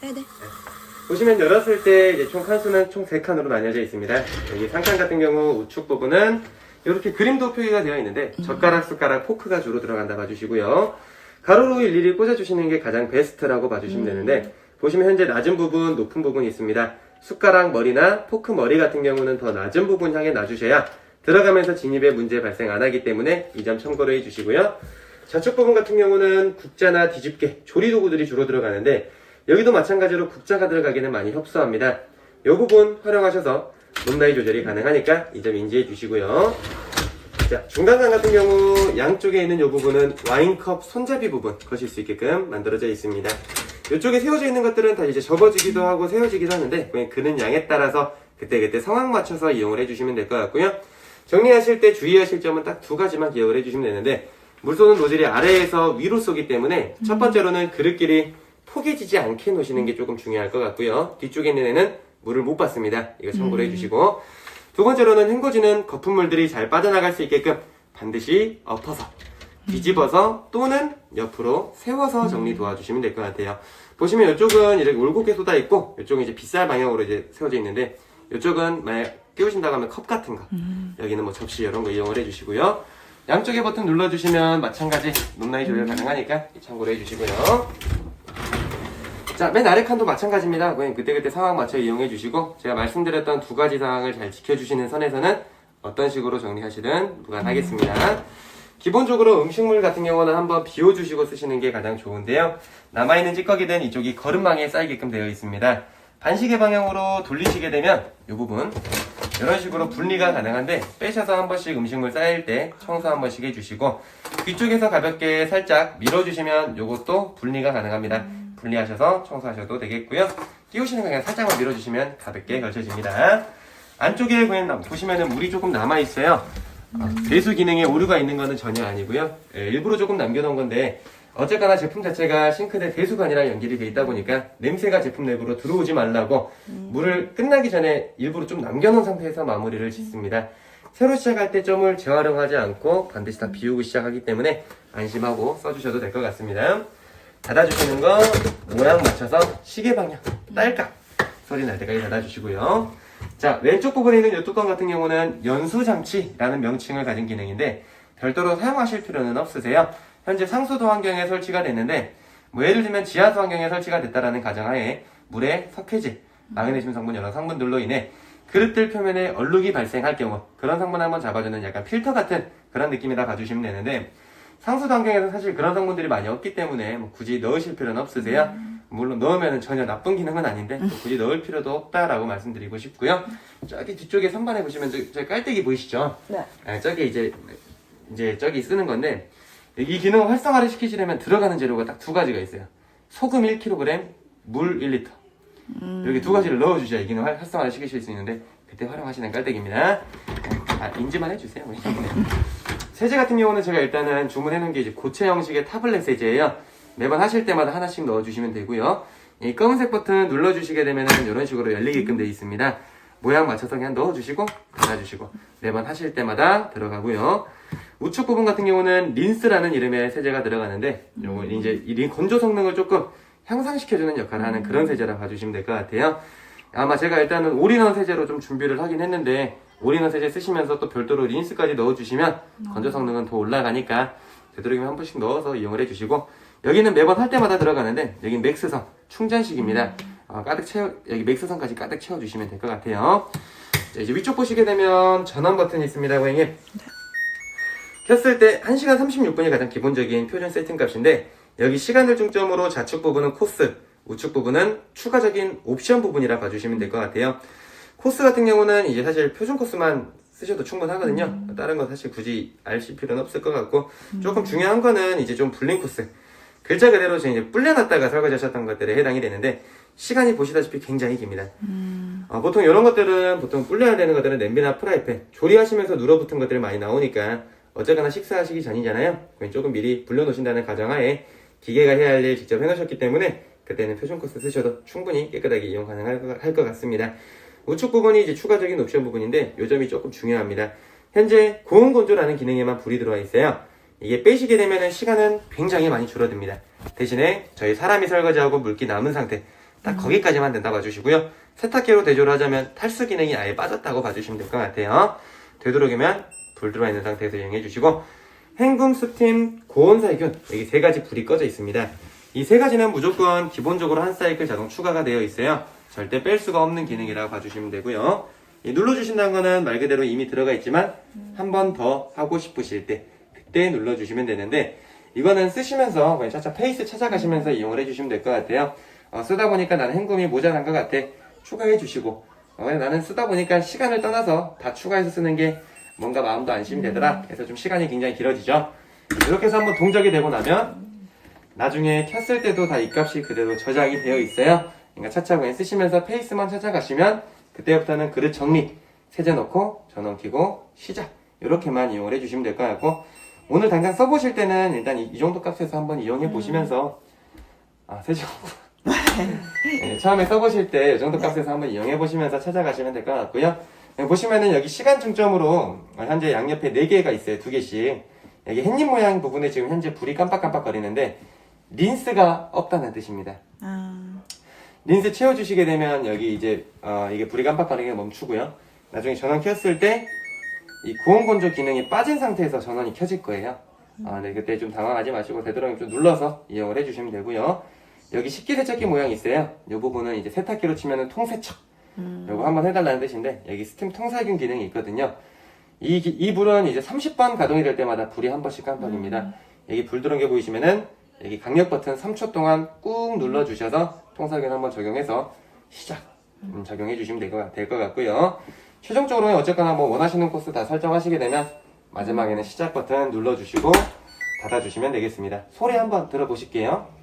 네네. 보시면 열었을 때 이제 총 칸수는 총 3칸으로 나뉘어져 있습니다. 여기 상칸 같은 경우 우측 부분은 이렇게 그림도 표기가 되어 있는데 젓가락, 숟가락, 포크가 주로 들어간다 봐주시고요. 가로로 일일이 꽂아주시는 게 가장 베스트라고 봐주시면 되는데 보시면 현재 낮은 부분, 높은 부분이 있습니다. 숟가락 머리나 포크 머리 같은 경우는 더 낮은 부분 향해 놔주셔야 들어가면서 진입에 문제 발생 안 하기 때문에 이 점 참고로 해주시고요. 좌측 부분 같은 경우는 국자나 뒤집개, 조리도구들이 주로 들어가는데 여기도 마찬가지로 국자가 들어가기는 많이 협소합니다. 이 부분 활용하셔서 높낮이 조절이 가능하니까 이 점 인지해 주시고요. 자, 중간간 같은 경우 양쪽에 있는 이 부분은 와인컵 손잡이 부분 거실 수 있게끔 만들어져 있습니다. 이쪽에 세워져 있는 것들은 다 이제 접어지기도 하고 세워지기도 하는데 그냥 그는 양에 따라서 그때그때 상황 맞춰서 이용을 해주시면 될 것 같고요. 정리하실 때 주의하실 점은 딱 2가지만 기억을 해주시면 되는데 물 쏘는 노즐이 아래에서 위로 쏘기 때문에 첫 번째로는 그릇끼리 포개지지 않게 놓으시는 게 조금 중요할 것 같고요. 뒤쪽에 있는 애는 물을 못 받습니다. 이거 참고로 해주시고 두 번째로는 헹궈지는 거품물들이 잘 빠져나갈 수 있게끔 반드시 엎어서 뒤집어서 또는 옆으로 세워서 정리 도와주시면 될 것 같아요. 보시면 이쪽은 이렇게 올곧게 쏟아 있고 이쪽은 이제 빗살 방향으로 이제 세워져 있는데 이쪽은 만약 끼우신다고 하면 컵 같은 거 여기는 뭐 접시 이런 거 이용을 해주시고요. 양쪽에 버튼 눌러주시면 마찬가지 높낮이 조절 가능하니까 참고로 해주시고요. 자, 맨 아래 칸도 마찬가지입니다. 그때그때 상황 맞춰 이용해 주시고 제가 말씀드렸던 2가지 사항을 잘 지켜주시는 선에서는 어떤 식으로 정리하시든 무관하겠습니다. 기본적으로 음식물 같은 경우는 한번 비워주시고 쓰시는 게 가장 좋은데요. 남아있는 찌꺼기는 이쪽이 거름망에 쌓이게끔 되어 있습니다. 반시계 방향으로 돌리시게 되면 이 부분 이런 식으로 분리가 가능한데 빼셔서 한 번씩 음식물 쌓일 때 청소 한 번씩 해주시고 뒤쪽에서 가볍게 살짝 밀어주시면 이것도 분리가 가능합니다. 분리하셔서 청소하셔도 되겠고요. 끼우시는 거 그냥 살짝만 밀어주시면 가볍게 걸쳐집니다. 안쪽에 그냥 보시면은 물이 조금 남아있어요. 배수 기능에 오류가 있는 거는 전혀 아니고요. 일부러 조금 남겨놓은 건데 어쨌거나 제품 자체가 싱크대 배수관이랑 연결이 되어 있다 보니까 냄새가 제품 내부로 들어오지 말라고 물을 끝나기 전에 일부러 좀 남겨놓은 상태에서 마무리를 짓습니다. 새로 시작할 때 점을 재활용하지 않고 반드시 다 비우고 시작하기 때문에 안심하고 써주셔도 될 것 같습니다. 닫아주시는 거 모양 맞춰서 시계 방향 딸깍 소리 날 때까지 닫아주시고요. 자, 왼쪽 부분에 있는 이 뚜껑 같은 경우는 연수장치라는 명칭을 가진 기능인데 별도로 사용하실 필요는 없으세요. 현재 상수도 환경에 설치가 됐는데 뭐 예를 들면 지하수 환경에 설치가 됐다라는 가정하에 물에 석회질, 마그네슘 성분 여러 성분들로 인해 그릇들 표면에 얼룩이 발생할 경우 그런 성분 한번 잡아주는 약간 필터 같은 그런 느낌이라 봐주시면 되는데 상수도 환경에서 사실 그런 성분들이 많이 없기 때문에 뭐 굳이 넣으실 필요는 없으세요. 물론 넣으면 전혀 나쁜 기능은 아닌데 굳이 넣을 필요도 없다라고 말씀드리고 싶고요. 저기 뒤쪽에 선반에 보시면 저 깔때기 보이시죠? 네. 저기 이제 저기 쓰는 건데 이 기능을 활성화를 시키시려면 들어가는 재료가 딱 2가지가 있어요. 소금 1kg, 물 1리터. 이렇게 2가지를 넣어주셔야 이 기능을 활성화를 시키실 수 있는데 그때 활용하시는 깔때기입니다. 인지만 해주세요. 세제 같은 경우는 제가 일단은 주문해놓은 게 이제 고체 형식의 타블렛 세제예요. 매번 하실 때마다 하나씩 넣어주시면 되고요. 이 검은색 버튼 눌러주시게 되면은 이런 식으로 열리게끔 되어 있습니다. 모양 맞춰서 그냥 넣어주시고 닫아주시고 매번 하실 때마다 들어가고요. 우측 부분 같은 경우는 린스라는 이름의 세제가 들어가는데 요거 이제 이 건조 성능을 조금 향상시켜주는 역할을 하는 그런 세제라 봐주시면 될 것 같아요. 아마 제가 일단은 올인원 세제로 좀 준비를 하긴 했는데 올인원 세제 쓰시면서 또 별도로 린스까지 넣어주시면 건조 성능은 더 올라가니까 되도록이면 한 번씩 넣어서 이용을 해주시고 여기는 매번 할 때마다 들어가는데 여긴 맥스선 충전식입니다. 여기 맥스선까지 가득 채워주시면 될 것 같아요. 자, 이제 위쪽 보시게 되면 전원 버튼이 있습니다, 고객님. 켰을 때 1시간 36분이 가장 기본적인 표준 세팅 값인데 여기 시간을 중점으로 좌측 부분은 코스, 우측 부분은 추가적인 옵션 부분이라 봐주시면 될 것 같아요. 코스 같은 경우는 이제 사실 표준 코스만 쓰셔도 충분하거든요. 다른 거 사실 굳이 아실 필요는 없을 것 같고 조금 중요한 거는 이제 좀 불린 코스. 글자 그대로 이제 불려놨다가 설거지하셨던 것들에 해당이 되는데 시간이 보시다시피 굉장히 깁니다. 보통 이런 것들은 보통 불려야 되는 것들은 냄비나 프라이팬 조리하시면서 눌어붙은 것들이 많이 나오니까 어쨌거나 식사하시기 전이잖아요. 조금 미리 불려놓으신다는 가정하에 기계가 해야 할 일 직접 해놓으셨기 때문에 그때는 표준 코스 쓰셔도 충분히 깨끗하게 이용 가능할 것 같습니다. 우측 부분이 이제 추가적인 옵션 부분인데 이 점이 조금 중요합니다. 현재 고온 건조라는 기능에만 불이 들어와 있어요. 이게 빼시게 되면 시간은 굉장히 많이 줄어듭니다. 대신에 저희 사람이 설거지하고 물기 남은 상태 딱 거기까지만 된다 봐주시고요. 세탁기로 대조를 하자면 탈수 기능이 아예 빠졌다고 봐주시면 될 것 같아요. 되도록이면 불 들어와 있는 상태에서 이용해 주시고, 헹굼, 스팀, 고온 살균, 여기 세 가지 불이 꺼져 있습니다. 이 세 가지는 무조건 기본적으로 한 사이클 자동 추가가 되어 있어요. 절대 뺄 수가 없는 기능이라고 봐주시면 되고요. 이 눌러주신다는 거는 말 그대로 이미 들어가 있지만 한 번 더 하고 싶으실 때 그때 눌러주시면 되는데, 이거는 쓰시면서 그냥 차차 페이스 찾아가시면서 이용을 해주시면 될 것 같아요. 쓰다 보니까 나는 헹굼이 모자란 것 같아, 추가해 주시고, 나는 쓰다 보니까 시간을 떠나서 다 추가해서 쓰는 게 뭔가 마음도 안심이 되더라, 그래서 좀 시간이 굉장히 길어지죠. 이렇게 해서 한번 동작이 되고 나면 나중에 켰을 때도 다 이 값이 그대로 저장이 되어 있어요. 그러니까 차차 그냥 쓰시면서 페이스만 찾아가시면 그때부터는 그릇 정리, 세제 넣고 전원 켜고 시작, 이렇게만 이용을 해주시면 될 것 같고, 오늘 당장 써보실 때는 일단 이 정도 값에서 한번 이용해 보시면서 세제 네, 처음에 써보실 때 이 정도 값에서 한번 이용해 보시면서 찾아가시면 될 것 같고요. 보시면은 여기 시간 중점으로 현재 양옆에 4개가 있어요. 2개씩. 여기 햇님 모양 부분에 지금 현재 불이 깜빡깜빡 거리는데 린스가 없다는 뜻입니다. 린스 채워주시게 되면 여기 이제 이게 불이 깜빡거리는 게 멈추고요. 나중에 전원 켰을 때 이 고온 건조 기능이 빠진 상태에서 전원이 켜질 거예요. 네, 그때 좀 당황하지 마시고 되도록이면 좀 눌러서 이용을 해주시면 되고요. 여기 식기세척기 모양이 있어요. 이 부분은 이제 세탁기로 치면은 통세척. 요거 한번 해달라는 뜻인데, 여기 스팀 통살균 기능이 있거든요. 이 불은 이제 30번 가동이 될 때마다 불이 한 번씩 깜빡입니다. 여기 불 들어온 게 보이시면은 여기 강력 버튼 3초 동안 꾹 눌러주셔서 통살균 한번 적용해서 시작 적용해 주시면 될 것 같고요. 최종적으로는 어쨌거나 뭐 원하시는 코스 다 설정하시게 되면 마지막에는 시작 버튼 눌러주시고 닫아주시면 되겠습니다. 소리 한번 들어보실게요.